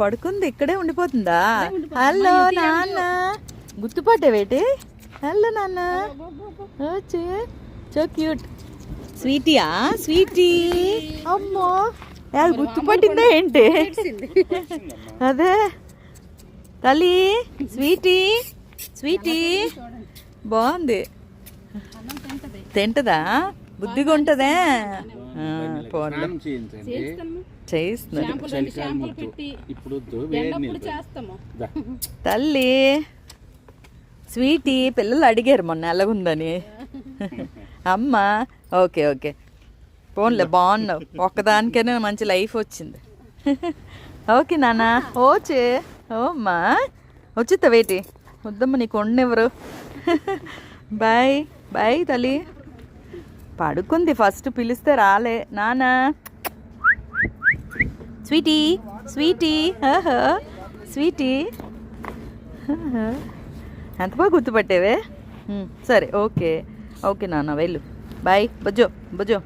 పడుకుంది ఇక్కడే ఉండిపోతుందా? హలో నాన్న, గుర్తుపట్టేవేటి? హలో నాన్న, వచ్చి సో క్యూట్. స్వీటీయా? స్వీటీ అమ్మో, అది గుర్తుపట్టిందా ఏంటి? అదే తల్లి, స్వీటీ స్వీటీ బాగుంది. తింటదా? బుద్ధిగా ఉంటుందే. తల్లి స్వీటీ పిల్లలు అడిగారు మొన్న ఎలాగుందని. అమ్మ ఓకే ఓకే పోన్లే, బాగున్నావు. ఒక్కదానికైనా మంచి లైఫ్ వచ్చింది. ఓకే నాన్న, ఓచే ఓమ్మా వచ్చిద్దా వేటి? వద్దమ్మ, నీకు ఉండెవరు. బాయ్ బాయ్ తల్లి. పడుకుంది, ఫస్ట్ పిలిస్తే రాలే. నానా స్వీటీ స్వీటీ స్వీటీ ఎంత బాగా గుర్తుపట్టేవే. సరే ఓకే ఓకే నాన్న, వెళ్ళు. బాయ్ బుజ్జో బుజ్జో.